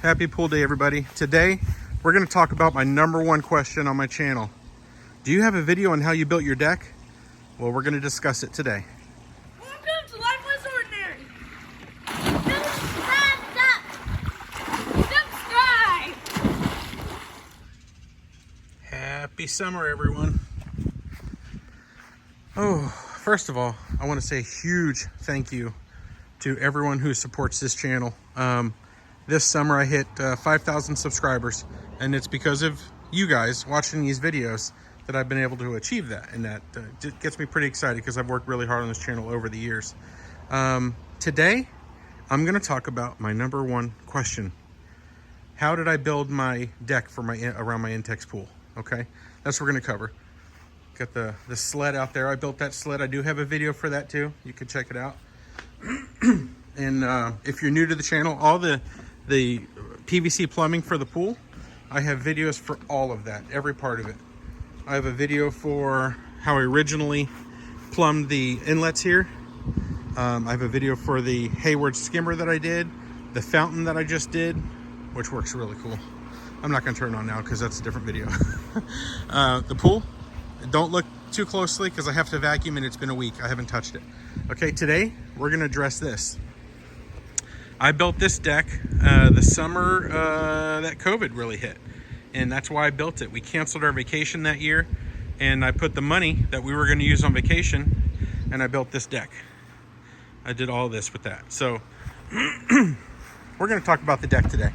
Happy pool day, everybody. Today, we're going to talk about my #1 question on my channel. Do you have a video on how you built your deck? Well, we're going to discuss it today. Welcome to Life Was Ordinary. Subscribe. Happy summer, everyone. Oh, first of all, I want to say a huge thank you to everyone who supports this channel. This summer I hit 5,000 subscribers, and it's because of you guys watching these videos that I've been able to achieve that, and that gets me pretty excited because I've worked really hard on this channel over the years. Today, I'm going to talk about my #1 question. How did I build my deck for around my Intex pool? Okay, that's what we're going to cover. Got the sled out there. I built that sled. I do have a video for that too. You can check it out. And if you're new to the channel, all the PVC plumbing for the pool, I have videos for all of that, every part of it. I have a video for how I originally plumbed the inlets here. I have a video for the Hayward Skimmer that I did, the fountain that I just did, which works really cool. I'm not going to turn it on now because that's a different video. The pool, don't look too closely because I have to vacuum and it's been a week. I haven't touched it. Okay, today we're going to address this. I built this deck the summer that COVID really hit, and that's why I built it. We canceled our vacation that year, and I put the money that we were going to use on vacation, and I built this deck. I did all this with that. So we're going to talk about the deck today,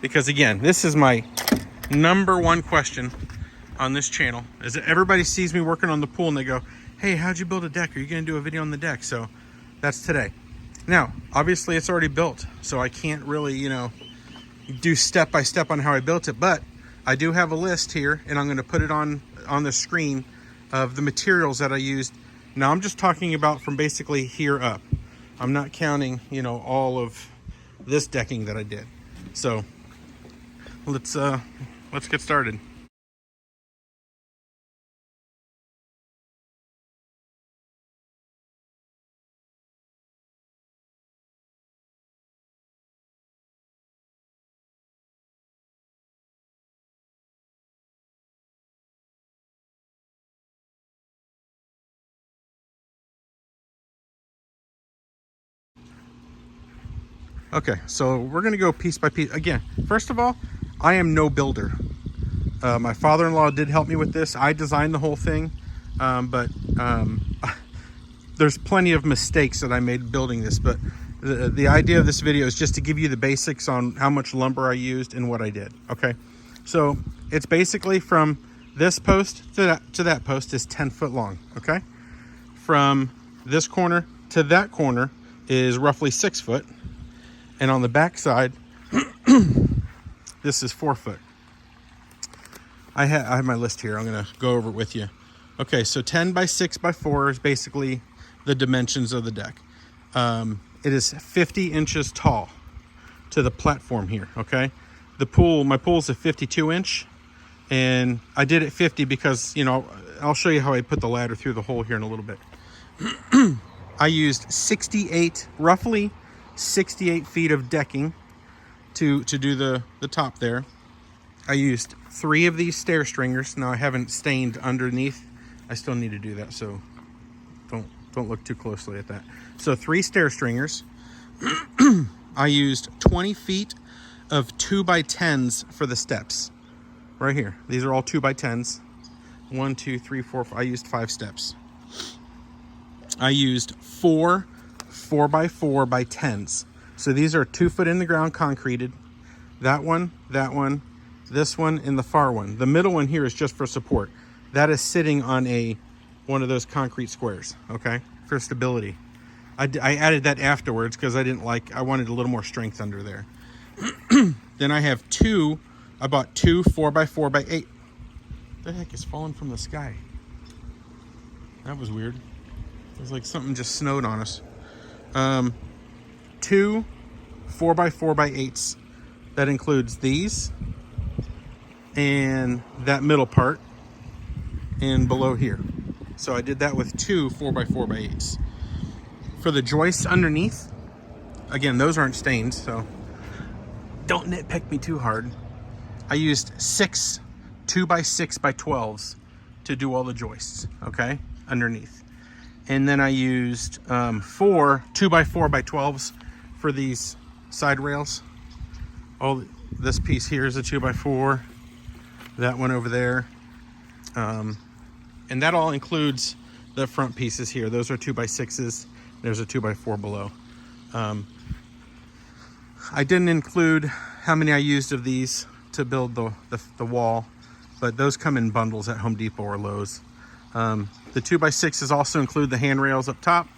because again, this is my #1 question on this channel. Is that everybody sees me working on the pool and they go, "Hey, how'd you build a deck? Are you going to do a video on the deck?" So that's today. Now, obviously it's already built, so I can't really, do step by step on how I built it, but I do have a list here, and I'm going to put it on the screen of the materials that I used. Now, I'm just talking about from basically here up. I'm not counting, all of this decking that I did. So let's get started. Okay, so we're gonna go piece by piece. Again, first of all, I am no builder. My father-in-law did help me with this. I designed the whole thing, but there's plenty of mistakes that I made building this. But the idea of this video is just to give you the basics on how much lumber I used and what I did. Okay, so it's basically from this post to that post is 10 foot long. Okay, from this corner to that corner is roughly 6 foot. And on the back side, this is 4 foot. I have my list here. I'm going to go over it with you. Okay, so 10 by 6 by 4 is basically the dimensions of the deck. It is 50 inches tall to the platform here, okay? My pool is a 52 inch, and I did it 50 because, I'll show you how I put the ladder through the hole here in a little bit. I used roughly 68 feet of decking to do the top there. I used 3 of these stair stringers. Now I haven't stained underneath. I still need to do that, so don't look too closely at that. So 3 stair stringers. I used 20 feet of 2x10s for the steps. Right here. These are all 2x10s. 1, 2, 3, 4, 5. I used 5 steps. I used 4 4x4x10s. So these are 2 foot in the ground concreted. That one, this one, and the far one. The middle one here is just for support. That is sitting on one of those concrete squares, okay, for stability. I added that afterwards because I wanted a little more strength under there. Then I have I bought 2 4x4x8. What the heck is falling from the sky? That was weird. It was like something just snowed on us. 2 4x4x8s. That includes these and that middle part and below here. So I did that with 2 4x4x8s. For the joists underneath, again, those aren't stained, so don't nitpick me too hard. I used 6 2x6x12s to do all the joists, okay, underneath. And then I used 4 2x4x12s for these side rails. All this piece here is a 2x4. That one over there. And that all includes the front pieces here. Those are 2x6s. There's a 2x4 below. I didn't include how many I used of these to build the wall, but those come in bundles at Home Depot or Lowe's. The 2x6s also include the handrails up top,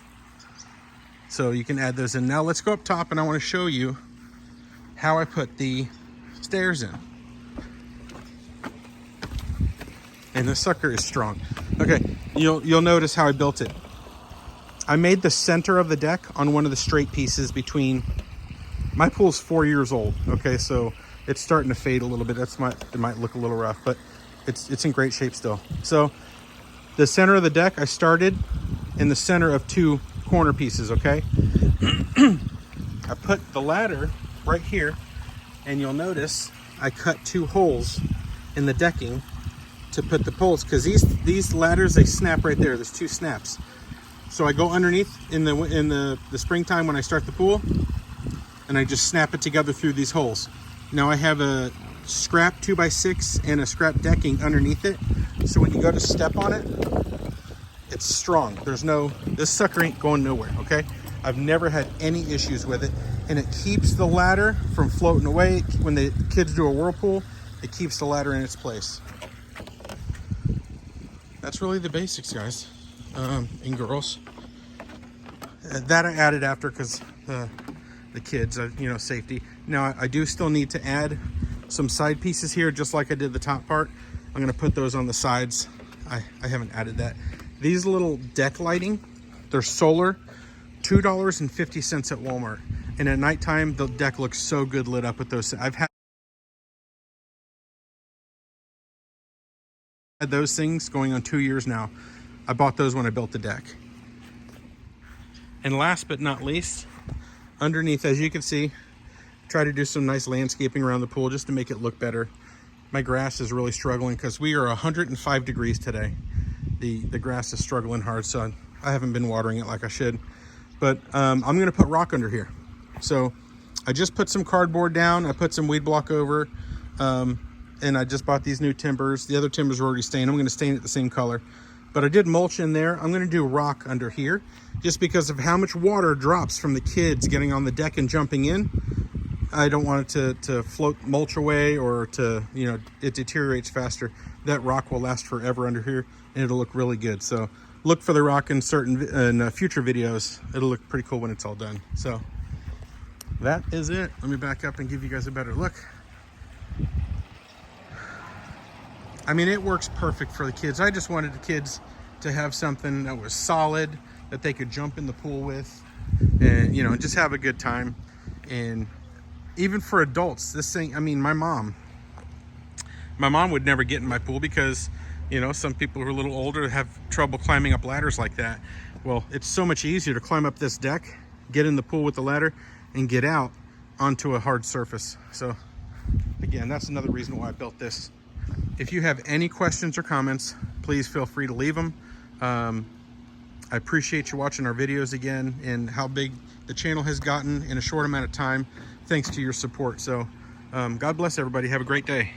so you can add those in. Now let's go up top, and I want to show you how I put the stairs in. And this sucker is strong. Okay, you'll notice how I built it. I made the center of the deck on one of the straight pieces between. My pool's 4 years old, okay, so it's starting to fade a little bit. It might look a little rough, but it's in great shape still. So the center of the deck, I started in the center of 2 corner pieces, okay? I put the ladder right here, and you'll notice I cut 2 holes in the decking to put the poles, because these ladders, they snap right there. There's 2 snaps. So I go underneath in the springtime when I start the pool, and I just snap it together through these holes. Now I have a scrap 2x6 and a scrap decking underneath it, so when you go to step on it, it's strong. This sucker ain't going nowhere, okay? I've never had any issues with it, and it keeps the ladder from floating away. When the kids do a whirlpool, it keeps the ladder in its place. That's really the basics, guys, and girls. That I added after because the kids, safety. Now I do still need to add some side pieces here, just like I did the top part. I'm gonna put those on the sides. I haven't added that. These little deck lighting, they're solar, $2.50 at Walmart. And at nighttime, the deck looks so good lit up with those. I've had those things going on 2 years now. I bought those when I built the deck. And last but not least, underneath, as you can see, try to do some nice landscaping around the pool just to make it look better. My grass is really struggling because we are 105 degrees today. The grass is struggling hard, so I haven't been watering it like I should. But I'm gonna put rock under here. So I just put some cardboard down, I put some weed block over, and I just bought these new timbers. The other timbers were already stained. I'm gonna stain it the same color. But I did mulch in there. I'm gonna do rock under here just because of how much water drops from the kids getting on the deck and jumping in. I don't want it to float mulch away or to, it deteriorates faster. That rock will last forever under here and it'll look really good. So look for the rock in future videos. It'll look pretty cool when it's all done. So that is it. Let me back up and give you guys a better look. I mean, it works perfect for the kids. I just wanted the kids to have something that was solid, that they could jump in the pool with and, just have a good time. And even for adults, this thing, I mean, my mom would never get in my pool because, some people who are a little older have trouble climbing up ladders like that. Well, it's so much easier to climb up this deck, get in the pool with the ladder, and get out onto a hard surface. So again, that's another reason why I built this. If you have any questions or comments, please feel free to leave them. I appreciate you watching our videos again and how big the channel has gotten in a short amount of time, thanks to your support. So God bless everybody. Have a great day.